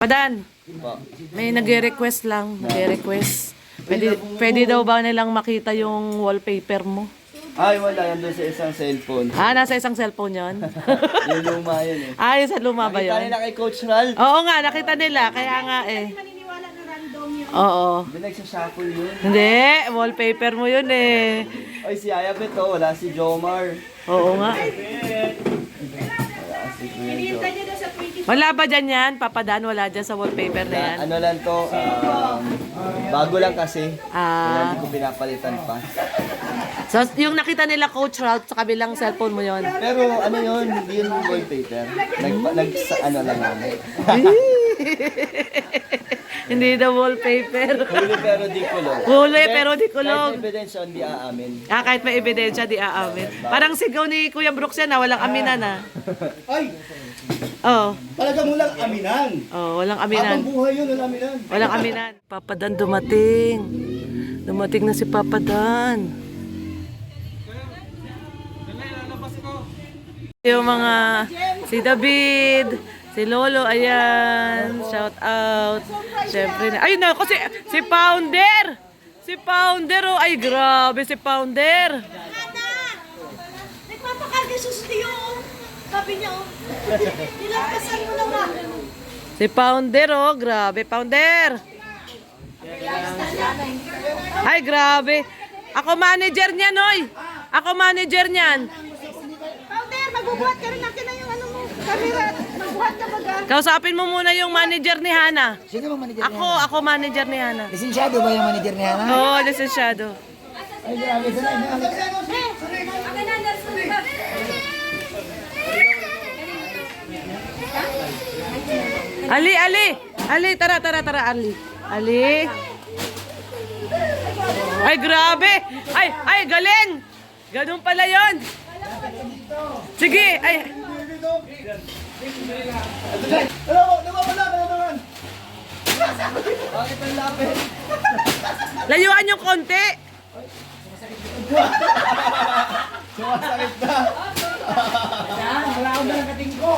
Padan, may nagre-request lang. Nagre-request. Pwede daw ba nilang makita yung wallpaper mo? Ay, wala. Yan doon sa isang cellphone. Ah, nasa isang cellphone yon. Yung luma yun eh. Ah, yung sa luma ba Nakita yun? nila kay Coach Ral. Oo nga, nakita nila. Kaya nga eh. Maniniwala na random yun. Oo. Hindi nagsashuffle yun. Hindi, wallpaper mo yun eh. Ay, si Ayabet oh. Wala si Jomar. Oo nga. Wala si Kuya Jo. Hinihintay niya daw sa 20. Wala ba dyan yan? Papadan, wala dyan sa wallpaper na yan? Ano lang to, bago lang kasi. Ah. Hindi ko pinapalitan pa. So, yung nakita nila Coach Ralph sa kabilang cellphone mo yon. Pero ano yun, hindi yun wallpaper. Ano lang namin. Hindi daw wallpaper. Huli pero di kulog. Huli pero di kulog. Kahit ebidensya, hindi aamin. Ah, kahit may ebidensya, di aamin. Parang sigaw ni Kuya Brooks yan, walang aminan ah. Ay, Oo. talaga mo lang aminan. Oh, walang aminan. Habang buhay yun, wala aminan. Walang aminan. Papa Dan dumating. Dumating na si Papa Dan. Yung mga, si David, si Lolo, ayan, shout out. Siyempre na, ayun na, kasi si Pounder! Si Pounder, oh, ay grabe si Pounder. Nagpapakarga susunod yung sabi niya, oh. Nilampasan mo naman. Si Pounder, oh, grabe, Pounder. Ay, grabe. Ako manager niyan, oy. Ako manager niyan. Powder, magbubuhat ka rin natin na yung ano mo, camera. Magbuhat ka baga. Kausapin mo muna yung manager ni Hana. Sino bang manager Ako manager ni Hana. Lisensyado ba yung manager ni Hana? Oo, lisensyado. Ay, grabe. Sana Ali, Ali. Ali, tara, Ali. Ali. Ay, grabe. Ay, galing. Ganun pala yon. Sige, ay. Bakit ang lapit? Layuan yung konti. Sumasakit na. wala akong dalang kating ko.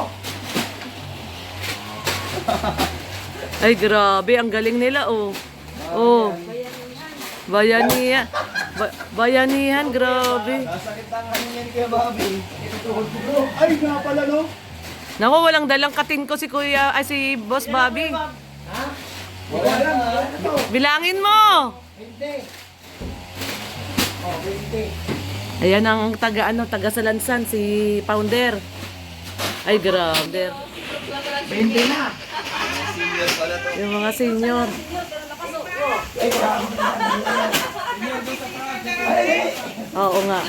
Ay, grabe. Ang galing nila, oh. Oh. Bayanihan. Bayanihan, grabe. Nasakit ang kanyan kay Bobby. Ay, nga pala, no? Naku, walang dalang katin ko si Kuya, ay si Boss Bobby. Wala lang, ha? Ito, Bilangin mo. 20. Oh, 20. Ayan ang taga Salansan, si Pounder. Ay, grabe. 20 na. Senior pala to. Yung mga senior. Ay, grabe. Oo nga.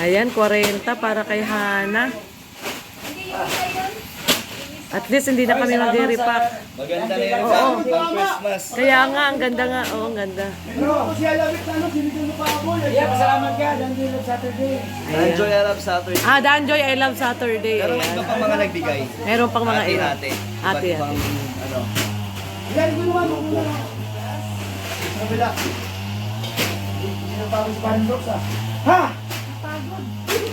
Ayan, 40 para kay Hana. At least hindi na kami mag-repack. Maganda na yung pang Christmas. Kaya nga, ang ganda nga. Oo, ang ganda. Pero ako siya labit na, no? Sinigyan mo pa ako. Yeah, pasalamat ka. Dandy Love Saturday. Enjoy Arab Saturday. Ah, Danjoy, I love Saturday. Pero may iba Ayan. pang mga nagbigay. Meron pang mga iba. Ate. Ate. Iba't ibang, ano. Ilan ko naman, ako na. Kabila. Hindi na pa ako sa Pandox, ah. Ha?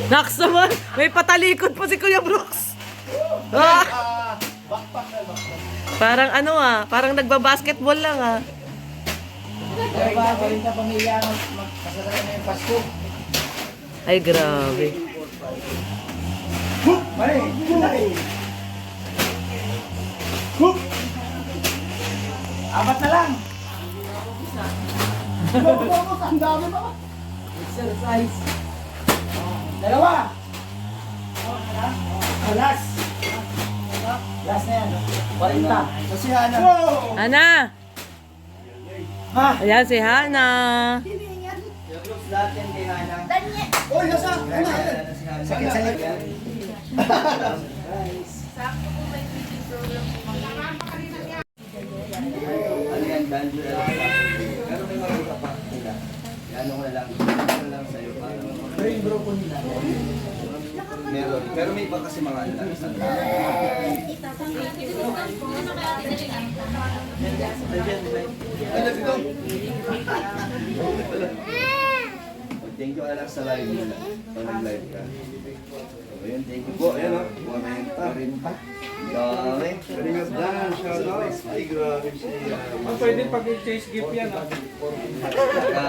Naks naman, may patalikod pa si Kuya Brooks. Ah, Backpack na, backpack. parang ano parang nagba-basketball lang ah. Kaya ba, balik na pamilya, magkasalanan na yung Pasko. Ay, grabe. Hoop! Mali! Mali! Hoop! Apat na lang! Ang dami pa! Exercise! Dalawa! Last! Last na yan. 40. So si Hana. Wow! Hana. Ha? Ayan si Hana. Yung groups lahat yan kay Hana. Uy, nasa! Ano? Si Hana. Sakit sa likod. Ano yan, banjo na lang. Pero may mga pa sila. Ano ko na lang. Ano lang sa'yo para Pero yung bro ko nila. meron. Pero may iba kasi mga ano lang. Isang tao. Ay, let's go. Thank you ka lang sa live nila. Pag nag-live ka. So, yun, thank you po. Ayan o, 40. Dami. Galing of dance. Shout out. Ay, grabe siya. Pwede pag-change gift yan.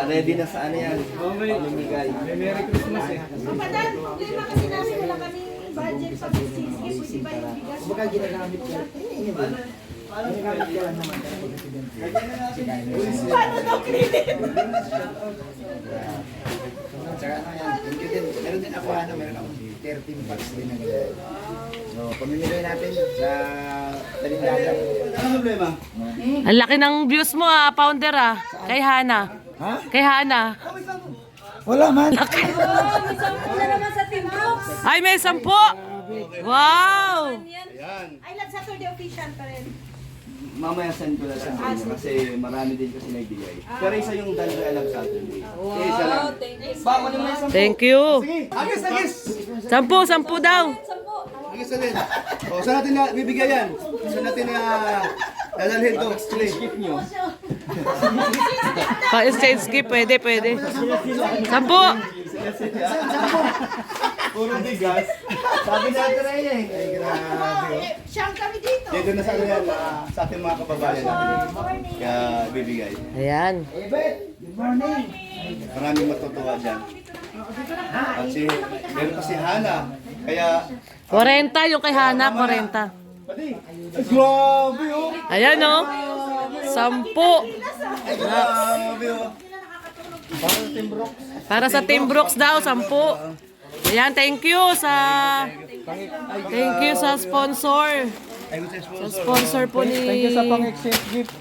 Ready na sa ano yan? Pamimigay. May Merry Christmas eh. Papadan, problema kasi namin wala kami budget sa business. Kasi ba yung bigas? Baka ginagamit ko. Ginagamit ko lang naman. Paano daw credit? Tsaka ano yan, thank you din. Meron din ako, meron ako 13 packs din ng ganyan. So, pamimigay natin sa Talindagan. Ano problema? Ang laki ng views mo Pounder Kay Hana. Ha? Kay Hana. Wala man. Wala naman sa Team Brooks. Ay, may 10. Wow! Ayan. Ay, lang Saturday official pa rin. Mamaya send ko na lang sa inyo kasi marami din kasi nagbigay. Pero isa yung Dandre Alam Saturday. Wow, isa lang. Bako yung may 10. Thank you. Sige, agis, agis! 10 daw. Agis na din. O, saan natin na bibigay yan? Saan natin na dadalhin to? Exchange gift nyo. Pa-exchange gift, pwede. 10. Puro bigas. Sabi natin na yun eh. Ay, grabe. Siyang kami dito. Dito na sa ano yan, sa ating mga kababayan natin. Kaya bibigay. Ayan. Good morning. Maraming matutuwa dyan. Kasi meron pa si Hana. Kaya, 40 yung kay Hana, 40. pati. Ay, grabe oh. Ayan 10. Ay, grabe oh. Para sa Team Brooks daw, 10. Ayan, thank you sa sponsor. Ay, gusto yung Sa sponsor. sponsor po ni... Thank you sa pang-exchange gift.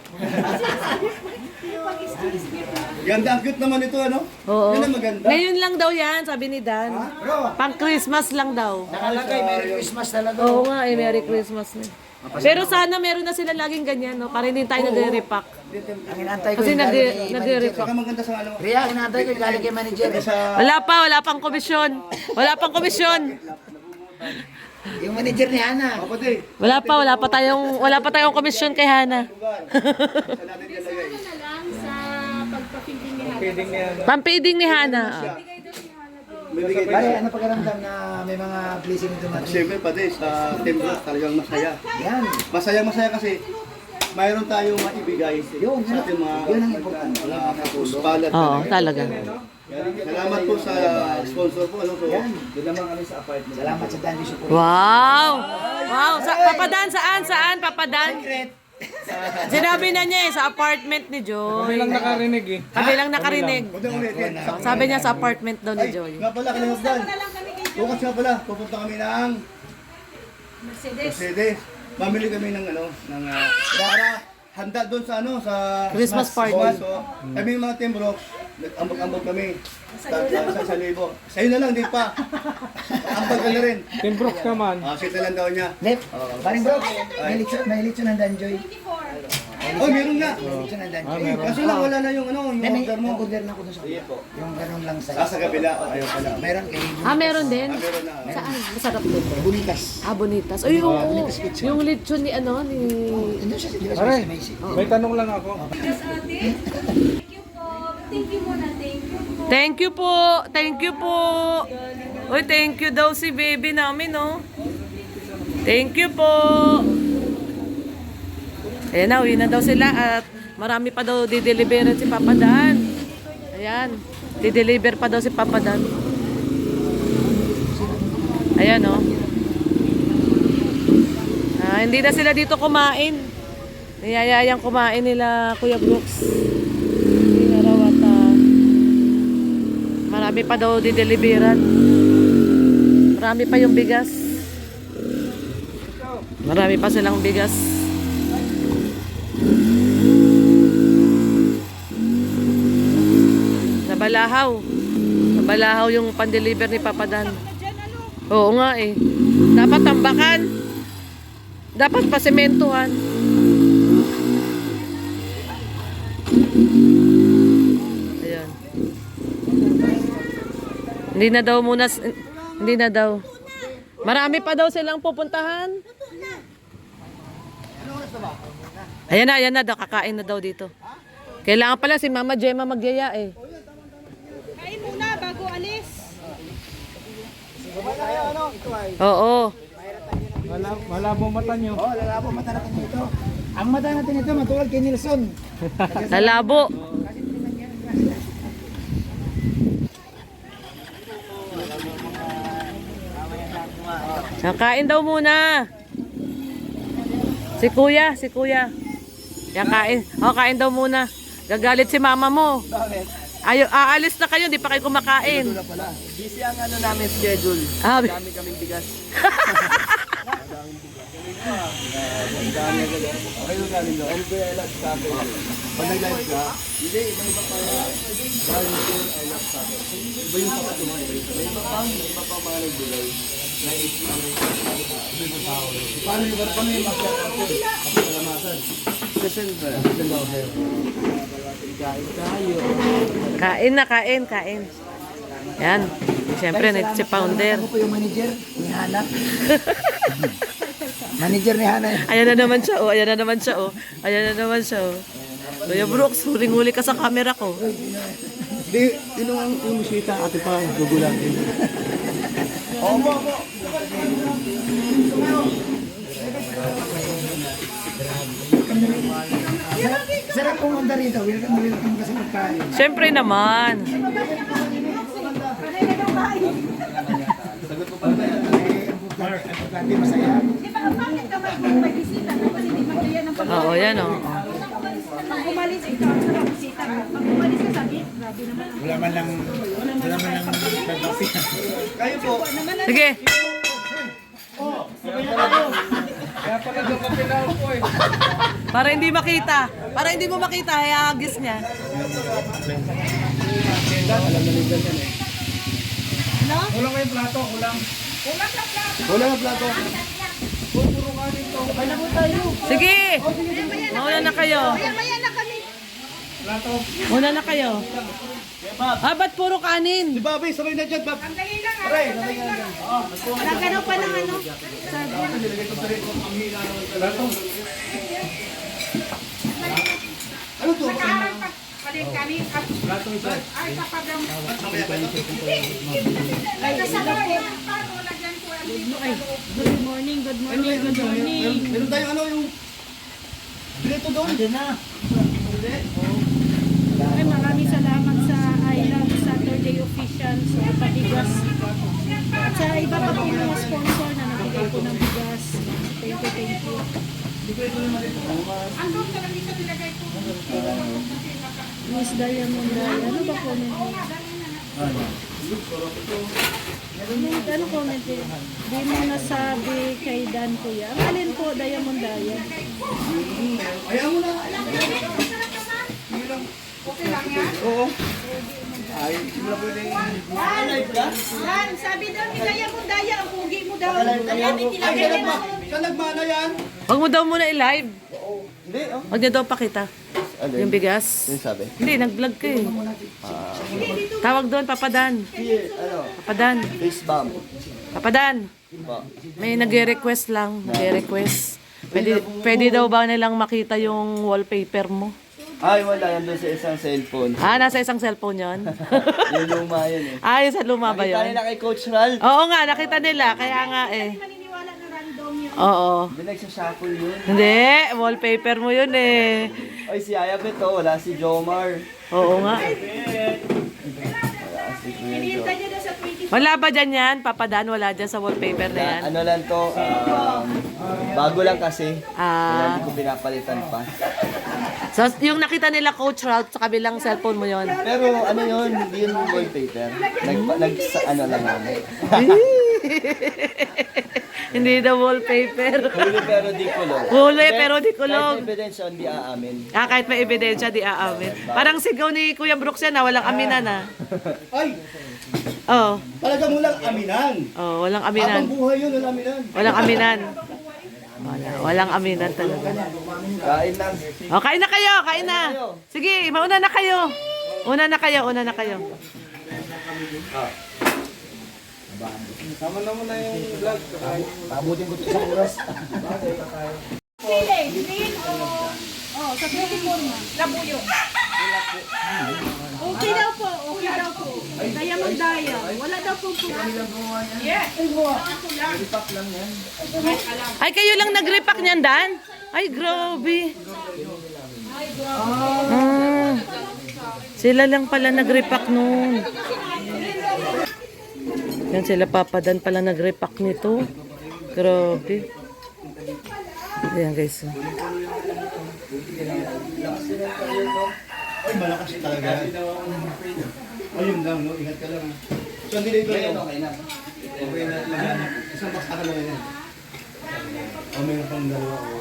Ganda, ang cute naman ito, ano? Oo. Yan ang maganda. Ngayon lang daw yan, sabi ni Dan. Pang Christmas lang daw. Nakalagay, Merry Christmas talaga. Oo nga, Merry Christmas na. Pero sana meron na sila laging ganyan, no? Para hindi tayo nagre-repack. Ang inantay ko Kasi yung galing kay manager. nagre-repack. Saka maganda sa ano. Ria, inantay ko yung galing kay manager. Wala pang komisyon. Wala pang komisyon. Yung manager ni Hana. Kapatid, Wala pa tayong komisyon kay Hana. saan natin ilalagay? Na lang sa pagpapilding ni Hana. Feeding niya. Pampiding ni Hana. Bibigay Pare, tayo. ano pakiramdam na may mga blessing dumating? Siyempre, pati sa Team Brooks talagang masaya. Yan. Masaya kasi mayroon tayong maibigay Yun, sa ating mga yun ang importante. kapuspalat. Oo, talaga. Salamat po sa sponsor po. Ano po? Doon naman kami sa apartment. Salamat sa time support. Wow! Wow! Papadan, saan? Papadan? Sinabi na niya sa apartment ni Joy. Kami lang nakarinig eh. Kami lang nakarinig. Huwag na ulitin. Sabi niya sa apartment daw ni Joy. Nga pala, kalimagdan. Bukas nga pala, pupunta kami ng Mercedes. Mercedes. Mamili kami ng para handa doon sa sa Christmas party. So, kami yung mga Team Brooks, nag-ambag-ambag kami. Sa libo. Sa'yo na lang, di pa. Ambag ka na rin. Team Brooks naman. Sita lang daw niya. Lep, paring bro, may lechon ng Danjoy. Oh, meron nga. May lechon ng Danjoy. Kaso lang, wala na yung yung order mo. Order na ako doon sa yung ganun lang size. Sa kabila, ayaw pala. Meron kay Meron din? Meron na. Saan? Masarap dito. Bunitas. Bonitas. Ay, yung lechon ni Ito siya, di ba Pare, sa Macy? may tanong lang ako. Thank you po. Thank you po. Uy, thank you daw si baby namin, no? Thank you po. Ayan na, uwi na daw sila at marami pa daw dideliveran si Papa Dan. Ayan, dideliver pa daw si Papa Dan. Ayan, no? Hindi na sila dito kumain. Niyayayang kumain nila Kuya Brooks. Hindi na raw at marami pa daw dideliveran. Marami pa yung bigas. Marami pa silang bigas. Nabalahaw. Nabalahaw yung pan-deliver ni Papa Dan. Oo nga eh. Dapat tambakan. Dapat pasimentuhan. Ayan. Hindi na daw muna, hindi na daw. Marami pa daw silang pupuntahan. Ayan na daw, kakain na daw dito. Kailangan pala si Mama Gemma magyaya eh. Kain muna bago Oo. Malabo mata nyo. Oh, lalabo mata natin ito. Ang mata natin ito, matulad kay Nelson. Lalabo. Kain daw muna. Si kuya. Yan, kain. Kain daw muna. Gagalit si mama mo. Bakit? Aalis na kayo, di pa kayo kumakain. Busy ang ano namin schedule. Ah, Dami kaming bigas. Okay yung galing doon. Ano ba yung I love sa akin? Pag nag-live ka, hindi, may iba pa yan. Dahil yung I love sa akin. Iba yung kapatuman. May iba pang mga nagbigay. Paano yung masyarapan? Kasi ba? Kain. Yan. Siyempre, si Founder. Ako po yung manager ni Hana. Manager ni Hana. Ayan na naman siya, Ayan na naman siya, Kuya Brooks, huling-huli ka sa camera ko. Di, tinungan yung musita, ate pa, gugulatin. Opo. Sarap pumunta rito. Welcome kasi magkain. Siyempre naman. Hindi masaya. Di ba, bakit ka may bisita? Kasi di magkaya ng Oo, yan o. Pag umalis, ikaw ang sarap bisita. Pag umalis ka sabi, grabe naman. Wala man lang pag-office. Kayo po. Sige. Kaya pala doon ka pinaupo eh. Para hindi makita. Para hindi mo makita, hayagis niya. Kulang kayong plato, kulang. Wala na plato. Sige. Mauna na kayo. Maya na kami. Una na kayo. Ba't puro kanin? Si Bobby, sabay na dyan, Bob. Sandali lang ha. Nagano pa ng ano? Ano to? Palit kami. Ay, kapadam. Ay, kasama ko. Good morning. Meron tayong ano yung... Dito doon. Ay, maraming salamat sa I Love Saturday officials sa Patigas. At sa iba pa pong mga sponsor na nagbigay po ng bigas. Thank you. Andun ka lang dito nilagay po. Miss Diamond Daya. Ano ba comment mo? Ano comment eh? Di mo nasabi kay Dan Kuya. Ang alin po, Diamond Daya? Ayaw mo na. Okay lang yan? Oo. Ay, hindi mo na pwedeng... Live ka? Dan, sabi daw ni Diamond Daya, ang pugi mo daw. Ay, siya nagmana yan. Huwag mo daw muna i-live. Hindi, oh. Huwag niya daw pakita. Yung bigas. Yung sabi? Hindi, nag-vlog ka eh. Tawag doon, Papadan. Here, ano? Papadan. Face bomb. Papadan. Po. May nag-request lang. Nag-request. Pwede daw ba nilang makita yung wallpaper mo? Ay, wala. Yan doon sa isang cellphone. Nasa isang cellphone yon. Yung luma yun eh. Yung sa luma ba Nakita yun? nila kay Coach Ral. Oo nga, nakita nila. Kaya nga eh. Maniniwala na random yun. Oo. Hindi nagsashuffle yun. Hindi, wallpaper mo yun eh. Ay, si Ayabet oh. Wala si Jomar. Oo nga. Wala si Kuya Jo. Hinihintay niya daw sa 20. Wala ba dyan yan? Papadan, wala dyan sa wallpaper na yan? Ano lang to, bago lang kasi. Kaya Ah, hindi ko pinapalitan pa. so yung nakita nila Coach Ralph sa kabilang cellphone mo yon. Pero ano yun, hindi yun wallpaper. Ano lang namin. Hindi daw wallpaper. Huli pero di kulong. Huli pero di kulong. Kahit ebidensya, hindi aamin. Kahit may ebidensya, di aamin. Parang sigaw ni Kuya Brooks yan walang aminan Ay, Oo. talaga mo lang aminan. Walang aminan. Habang buhay yun, wala aminan. Walang aminan. Walang aminan talaga. Kain lang. Kain na kayo, kain na. Sige, mauna na kayo. Una na kayo. Sama na mo na yung vlog. Pabutin ko ito sa oras. Pili, green o... Oh, sa 24 na. Labuyo. Okay daw po, okay daw po. Daya magdaya. Wala daw po po. Ay, kayo lang nag-repack niyan, Dan? Ay, grabe. Ah, sila lang pala nag-repack nun. Yan sila Papa Dan pala nag-repack nito. Grabe. Ayan guys. Ay, malakas talaga. Ayun lang, no? Ingat ka lang. So, hindi na ito. Okay na. Okay na. Isang box na lang yan. O, meron pang dalawa o.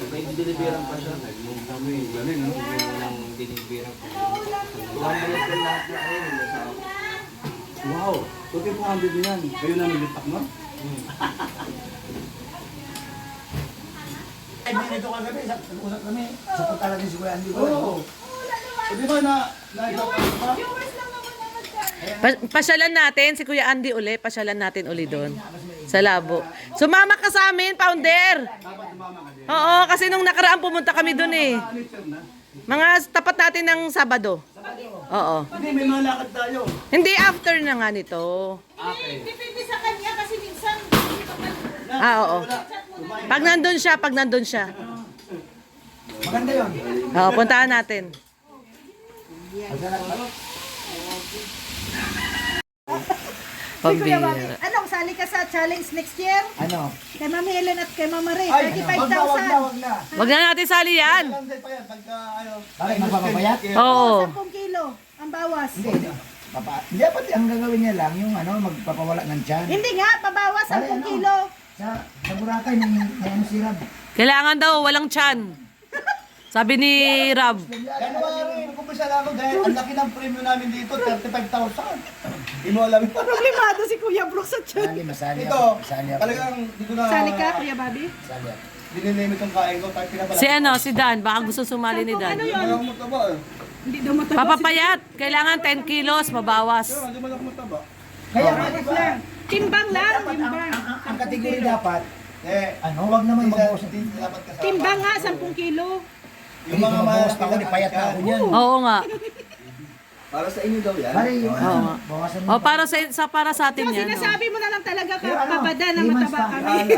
May dinibiran pa siya. Nung kami, ganun, no? Yung dinibiran pa. 200 yung lahat na ayun. Wow! So, 200 yan. Kayo na nilipak, no? Ay, dito kagabi, usap kami. Sa punta natin si Kuya Andy. Oo. So, di ba na-ipak pa? Pasyalan natin si Kuya Andy uli. Pasyalan natin uli doon. Sa labo. Sumama ka sa amin, Founder. Oo, kasi nung nakaraan pumunta kami doon eh. Mga tapat natin ng Sabado. Oo. Hindi, may mga lakad tayo. Hindi after na nga nito. Depende sa kanya kasi minsan Oo. Pag nandun siya. Maganda yun. Oo, puntahan natin. Kuya Pambira. Bobby, anong sali ka sa challenge next year? Ano? Kay Ma'am Helen at kay Ma'am Marie, Ay, 35,000. wag na. Wag na natin sali yan. Hindi pa yan. Pagka, Bakit magpapabayat? Oo. 10 kilo ang bawas. Hindi. Hindi, pati ang gagawin niya lang, yung magpapawala ng tiyan. Hindi nga, pabawas 10 kilo. Sa Boracay, may ano si Rab. Kailangan daw walang tiyan. Sabi ni Rab. January, nagkumpisa na ako dahil ang laki ng premium namin dito, 35,000. Hindi mo alam ito. Problemado si Kuya Brooks sa tiyan. Masali Ito, ako. Masali ako. talagang hindi ko na... Sali ka, Kuya Bobby? Masali ako. Dinilimit yung kain ko, kahit pinabala. Si Dan. Baka gusto sumali ni Dan. Ano yun? Hindi mo lang mataba eh. Hindi daw matapos. Papapayat. Kailangan 10 kilos, mabawas. Pero hindi mo lang mataba. Kaya nga, di ba? Timbang lang, Dapat timbang. ang kategory dapat, Eh, wag naman magbawas. dapat kasama. Timbang nga, 10 kilo. Yung mga magbawas pa ako, payat na ako niyan. Oo nga. Para sa inyo daw yan. Pare, yung Oo nga. bawasan mo. O para sa atin So, yan. sinasabi mo na lang talaga Pero ano, kapabada na 3 months mataba pa. kami.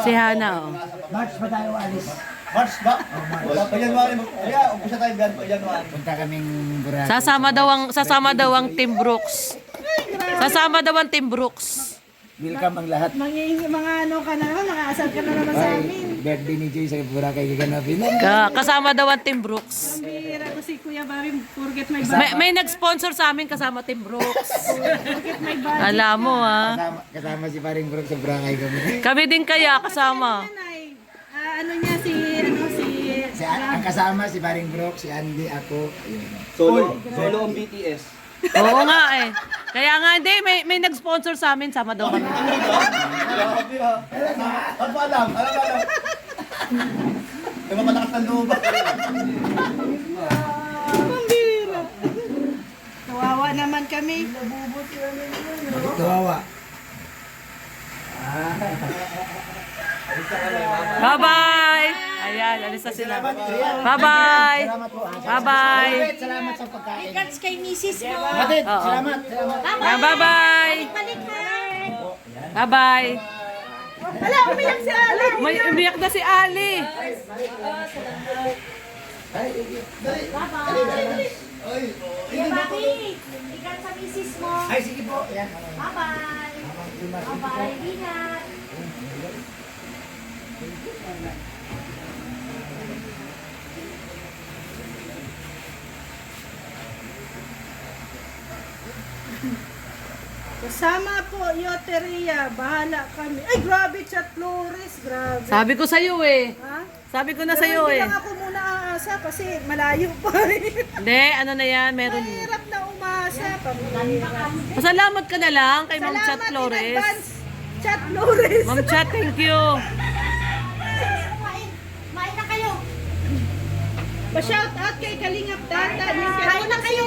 Si Hana. Oh. March pa tayo alis. March ba? Pa January. Kaya, umpisa tayo yan pa January. Punta kaming Boracay. Sasama daw ang Team Brooks. Sasama daw ang Team Brooks. Welcome ang lahat. Mga ano ka na naman, mga asal ka na naman sa amin. Birthday ni Jay sa Boracay gaganapin. Kasama daw ang Team Brooks. Pambira ko si Kuya Bobby, forget my May nag-sponsor sa amin kasama Team Brooks. forget my budget. Alam mo ha. Kasama si Paring Brooke sa Boracay kami. Kami din kaya kasama. Nanay, ano niya si Ang kasama si Paring Brooke, si Andy, ako. Ayun. Solo ang BTS. Oo nga eh. Kaya nga hindi, may nag-sponsor sa amin, sama daw kami. Grabe ha. Ano ba alam? Alam ba alam? May mapalakas ng loob. Pambira. Kawawa naman kami. Kawawa. Bye-bye! Ayan, alis na sila. Bye-bye! Bye-bye! Salamat sa pagkain. Regards kay Mrs. mo. Batid, Oo. salamat. Ayan, bye-bye! Balik ha. Bye-bye! Wala, umiyak si Ali. May umiyak na si Ali. Kuya Bobby, regards sa Mrs. mo. Ay, sige po. Ayan. Bye-bye. Bye-bye. Ingat. Kasama po, Yoteria. Bahala kami. Ay, grabe, Chat Flores. Grabe. Sabi ko sa'yo eh. Ha? Sabi ko na Pero sa'yo hindi eh. lang ako muna aasa kasi malayo pa rin. Hindi, ano na yan, meron. Mahirap na umasa. Pamilya. Pasalamat ka na lang kay Ma'am Chat Salamat in Flores. advance, Chat Flores. Ma'am Chat, thank you. Main na kayo. Pa-shout out kay Kalingap Tata. Kain na kayo.